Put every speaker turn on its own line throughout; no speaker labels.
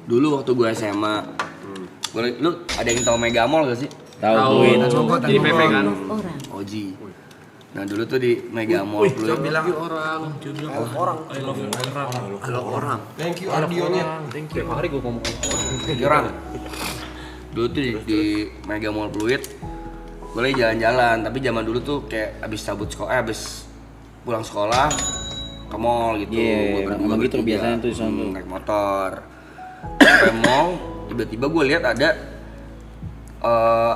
Dulu waktu gue SMA, lu ada yang tahu Mega Mall gak sih?
Tahu.
Jadi PP kan.
Oji. Nah dulu tuh di Mega Mall Pluit.
Bilang orang. I love orang.
Thank you Ardionnya.
Thank you. Tiap hari gue ngomong
Orang. Dulu tuh di Mega Mall Pluit. Boleh jalan-jalan, tapi zaman dulu tuh kayak abis pulang sekolah ke mall gitu.
Iya, emang gitu biasanya tuh di sana tuh.
Naik motor. Sampai mall, tiba-tiba gue lihat ada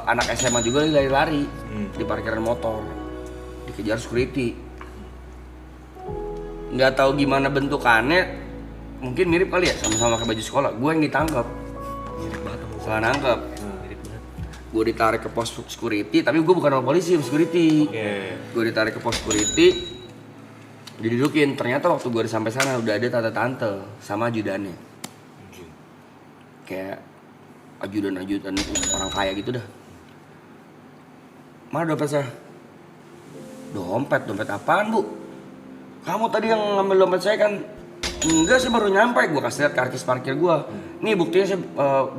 anak SMA juga lari-lari di parkiran motor. Dikejar security. Nggak tahu gimana bentukannya, mungkin mirip kali ya sama-sama pakai baju sekolah. Gue yang ditangkap. Salah nangkep. Gue ditarik ke pos security, tapi gue bukan orang polisi, security. Gue ditarik ke pos security, didudukin. Ternyata waktu gue sampai sana udah ada tante-tante sama ajudannya. Kayak ajudan orang kaya gitu dah. Mana dompet saya? Dompet apaan bu? Kamu tadi yang ngambil dompet saya kan? Enggak, saya baru nyampe. Gue kasih lihat karcis parkir gue. Nih buktinya saya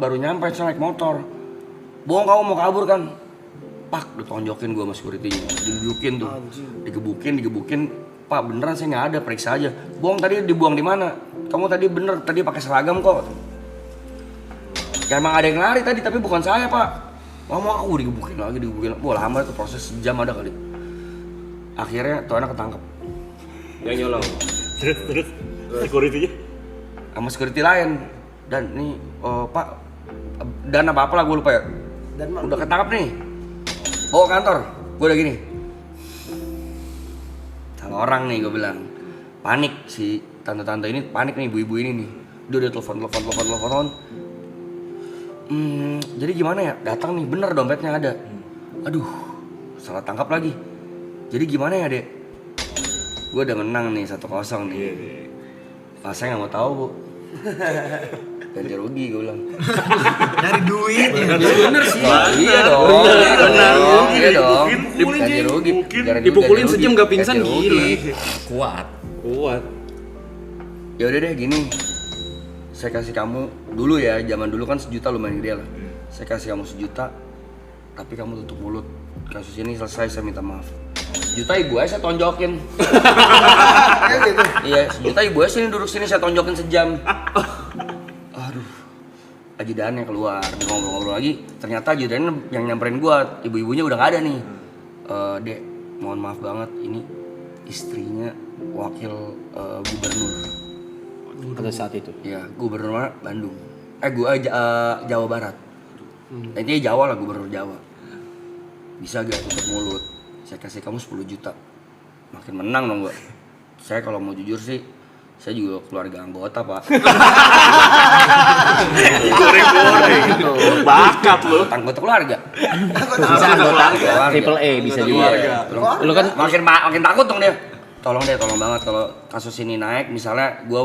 baru nyampe, saya naik motor. Bohong kamu mau kabur kan? Pak, ditonjokin gue sama security-nya. Didudukin tuh. Digebukin. Pak, beneran saya nggak ada, periksa aja. Bohong, tadi dibuang di mana? Kamu tadi bener, tadi pakai seragam kok. Ya emang ada yang lari tadi, tapi bukan saya pak. Mau aku digebukin lagi. Wah lama itu proses sejam ada kali. Akhirnya tuh anak ketangkep.
yang nyolong.
Terus security-nya?
Sama security lain. Dan nih, pak, dan apa lah gue lupa ya. Udah ketangkep nih. Bawa kantor. Gue udah gini. Sama orang nih gue bilang. Panik si tante-tante ini, panik nih ibu-ibu ini nih. Dia udah telepon. Jadi gimana ya? Datang nih, bener dompetnya ada. Aduh, salah tangkap lagi. Jadi gimana ya dek? Gue udah menang nih 1-0 nih. Pas saya nggak mau tahu bu. Ganti rugi gue bilang.
Dari duit ya.
Bener sih. Iya dong. Iya dong. Ganti rugi.
Dipukulin sejam gak pingsan,
Ganti rugi.
Kuat.
Ya udah deh gini. Saya kasih kamu dulu ya, zaman dulu kan 1 juta lumayan gede lah. Saya kasih kamu 1 juta, tapi kamu tutup mulut. Kasus ini selesai, saya minta maaf. 1 juta ibu saya tonjokin. Iya, 1 juta ibu sini duduk sini saya tonjokin sejam. Aduh, ajudannya keluar, ngobrol-ngobrol lagi. Ternyata ajudannya yang nyamperin gua, ibu-ibunya udah gak ada nih. Dek, mohon maaf banget, ini istrinya wakil gubernur.
Pada saat itu.
Ya, gubernur mana? Bandung. Jawa Barat. Intinya Jawa lah, gubernur Jawa. Bisa gak tutup mulut? Saya kasih kamu 10 juta. Makin menang dong gua. Saya kalau mau jujur sih, saya juga keluarga anggota pak.
Goreng-goreng. Bakat lu.
Anggota keluarga.
Bisa anggota triple A bisa juga.
Lu kan makin takut dong dia. Tolong banget kalau kasus ini naik, misalnya gue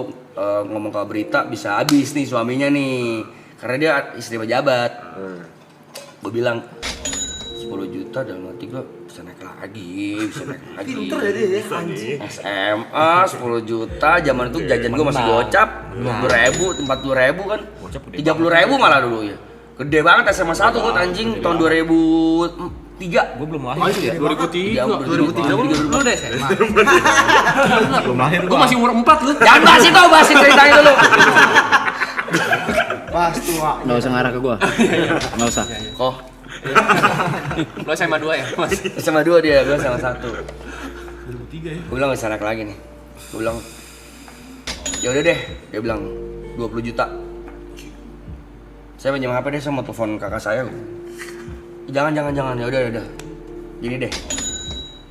ngomong ke berita bisa habis nih suaminya nih, karena dia istri pejabat. Gue bilang 10 juta dalam hati gue bisa naik lagi.
Pinter ya dia ya, anjing.
SMA 10 juta, zaman itu jajan gue masih gocap 20.000, 40.000 kan, 30.000 malah dulu ya. Gede banget SMA 1 gue anjing tahun 2003.
Gue belum lahir ya. 2003
lu
deh SMA.
Belum lahir
Gue masih umur 4 lu.
Jangan bahas ceritanya dulu.
Pas tua.
Nggak usah ngarah ke gua. Nggak usah.
Kok
Lo SMA 2 ya? Mas.
SMA 2 dia, gue sama 1. 2003 ya. Gue bilang gak salah lagi nih. Gue bilang ya udah deh, dia bilang 20 juta. Saya pinjam HP deh, saya mau telepon kakak saya. Jangan, ya udah. Gini deh.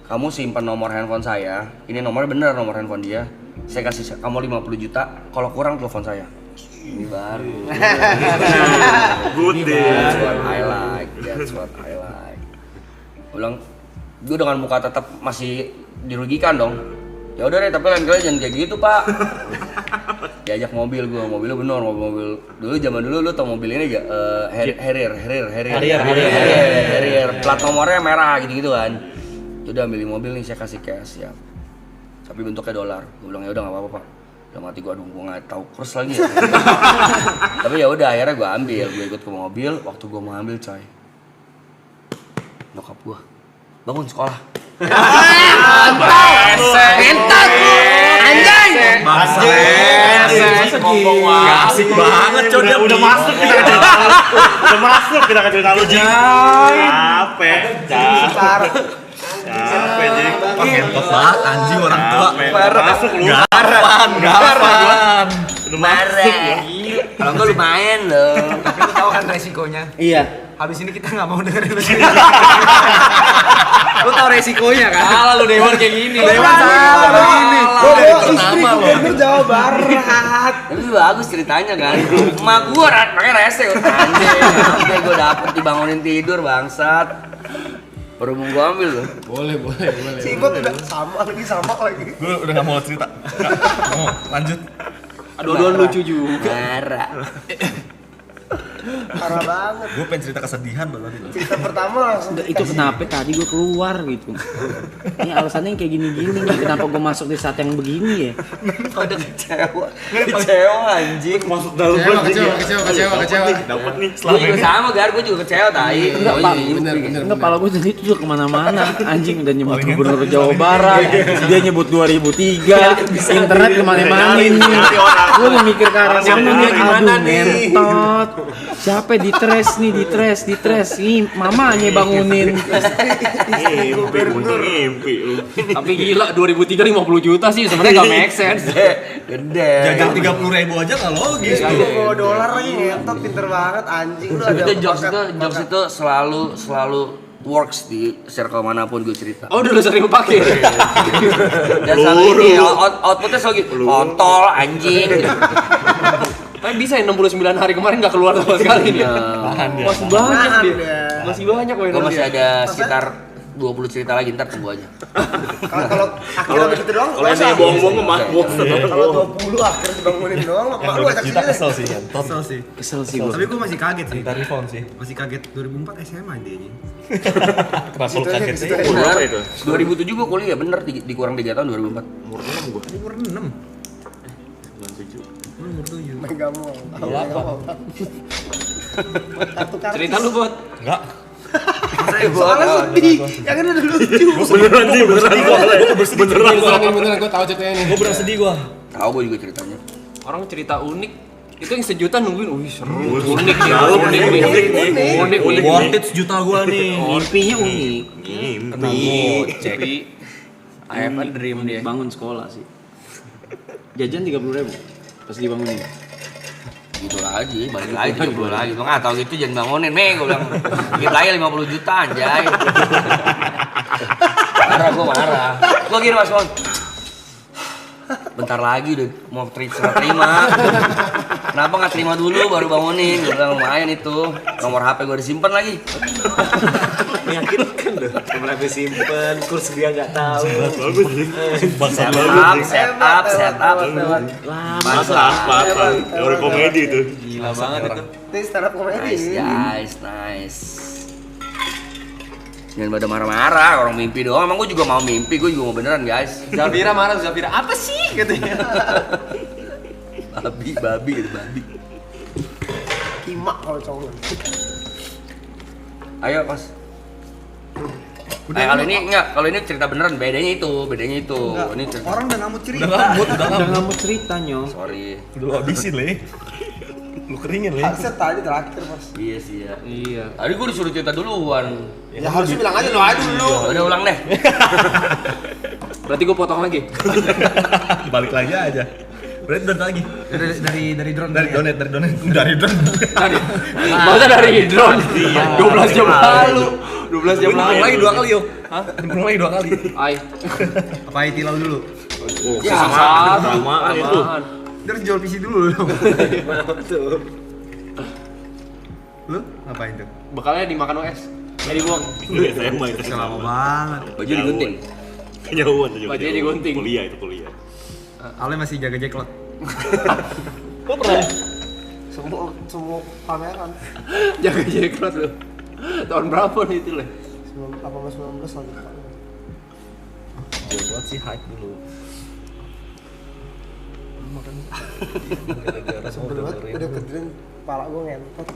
Kamu simpan nomor handphone saya. Ini nomornya bener, nomor handphone dia. Saya kasih kamu 50 juta, kalau kurang telepon saya. Ini baru.
Good day.
That's what I like. Gue bilang, gue dengan muka tetap masih dirugikan dong. Ya udah deh, tapi lain kali jangan kayak gitu pak. Diajak mobilnya bener, mobil dulu zaman dulu lu tau mobil ini gak? Harrier. Plat nomornya merah gitu kan. Udah ambil mobil nih, saya kasih cash ya. Tapi bentuknya dolar. Gue bilang ya udah nggak apa-apa pak. Dalam hati gue, aduh gue nggak tahu kurs lagi ya. Tapi ya udah akhirnya gue ambil, gue ikut ke mobil. Waktu gue mau ambil coy, nyokap gue bangun sekolah.
Entar anjing.
Asik banget coy. Udah masuk kita ke cerita. Udah masuk kita ke cerita lu. Capek. Capek jadi.
Ngentot banget anjing orang tua.
Masuk lu.
Garan.
Udah masuk ya.
Kalau enggak lumayan loh.
Tapi lu tahu kan resikonya?
Iya.
Habis ini kita nggak mau dengerin lu. Lu tahu resikonya kan?
Salah lu Dewan kayak gini.
Dewan salah begini.
Istri
Gubernur Jawa Barat.
Tapi bagus ceritanya kan. Emak gue pakai rese anjing. Sampai gue dapet dibangunin tidur bangsat. Berhubung gue ambil loh.
Boleh.
Si Ibot udah sama lagi.
Gue udah gak mau cerita. Nggak mau, lanjut.
Aduh lucu juga.
Marah.
Parah banget.
Gue pengen cerita kesedihan loh tadi.
Cerita pertama langsung
Enggak, itu kenapa tadi gue keluar gitu. Ini alasannya yang kayak gini-gini nih. Kenapa gue masuk di saat yang begini ya?
Udah kecewa anjing.
Masuk dalam
Kecewa.
Dapat nih
Gue
selama
juga
ini.
sama Gar, gue juga kecewa tai.
Enggak, Pak. Enggak, pala gue jadi itu juga kemana-mana. Anjing udah nyebut Gubernur Jawa Barat. Dia nyebut 2003. Internet kemana-mana nih. Gue udah mikir ke arah sana nih.
gimana
Aduh,
nih?
ngentot. Siapa di tres nih, di tres. Ini mamanya bangunin.
Ngimpi lu.
Tapi gila 2003 50 juta sih sebenarnya gak make sense.
Gede.
Jajan 30.000 aja nggak logis.
bawa dolar lagi ngentot pinter banget anjing lu ada.
Itu jokes itu selalu works di circle manapun gue cerita.
Oh udah lu sering pakai.
Dan selalu ini outputnya selalu gitu. Kontol anjing.
Tapi bisa ya 69 hari kemarin gak keluar sama sekali nih. Masih banyak
Nahan
dia.
dia.
Masih banyak
Gue
mainan
masih
dia.
ada sekitar 20 cerita lagi, ntar tunggu aja.
Kalau akhirnya begitu doang.
Kalau yang dia bohong-bohong mah bosan.
Kalau 20 akhirnya dibangunin doang, mak lu ajak sini.
Kesel sih kan.
Kesel sih.
Kesel sih gue.
Tapi gue masih kaget sih.
Cerita refund sih.
Masih kaget 2004 SMA dia ini.
Kenapa lu kaget sih?
Bener, 2007 gue kuliah, bener dikurang 3 tahun 2004.
Umur 6 gue.
Umur 6.
97.
Umur 7. Main gamu.
Cerita lu buat.
Enggak.
Soalnya sedih. Yang ini udah lucu.
Beneran sih, beneran soalnya.
Beneran gue tahu ceritanya nih.
Gue beneran sedih gue.
Tahu gue juga ceritanya.
Orang cerita unik itu yang sejuta nungguin, wih seru, unik nih, unik.
Worth it sejuta gue nih.
Mimpinya unik.
Tapi AFN dream dia.
Bangun sekolah sih. Jajan 30.000 pas dibangunin.
Gitu lagi, balik lagi 30 lagi. Gue nggak tahu gitu jangan bangunin, gue bilang. Dikit lagi 50 juta anjay. Marah. Gue gini Mas Mon. Bentar lagi udah mau terima. Kenapa nggak terima dulu baru bangunin? Gue bilang lumayan itu. Nomor HP gue disimpan lagi.
Meyakinkan deh. Nomor simpen, kurs dia nggak tahu.
Bagus sih. Bahasa
Setup.
Pasang. Teori komedi itu.
Gila banget itu.
Ini stand up comedy.
Nice. Jangan pada marah-marah, orang mimpi doang. Emang gue juga mau mimpi, gue juga mau beneran guys.
Zafira marah, Zafira apa sih katanya?
babi.
Kimak kalau cowok.
Ayo pas. Kalau ini cerita beneran, bedanya itu. Ini cerita.
Orang udah ngamut cerita.
Udah nggak mau cerita nyo.
Sorry.
Udah lu habisin le. Lu keringin le.
Harusnya tadi terakhir pas.
Iya sih ya.
Iya.
Tadi gue disuruh cerita duluan.
Ya harusnya bilang aja lo aja dulu.
Udah ulang deh.
Berarti gue potong lagi.
Balik lagi aja. Berarti donat lagi.
Dari drone.
Dari donat.
Masa dari drone? 12 jam lalu. 12 jam lalu.
Lagi 2 kali yuk. Hah? Lagi 2 kali.
Ay.
Apa tilau dulu?
Ya,
Samaan itu.
Dia harus jual PC dulu dong. Betul. Lu ngapain tuh?
Bekalnya dimakan OS. Jadi dibuang.
SMA itu
Lama banget.
Baju digunting.
Kejauhan tuh.
Bajunya digunting.
Kuliah.
Ale masih jaga jacklot.
Kok pernah?
Semua pameran.
Jaga jacklot lu. Tahun berapa nih itu le?
18-19 lagi.
Buat sih hype dulu.
makan. Sebel banget, udah ketiduran, kepala gue ngentot.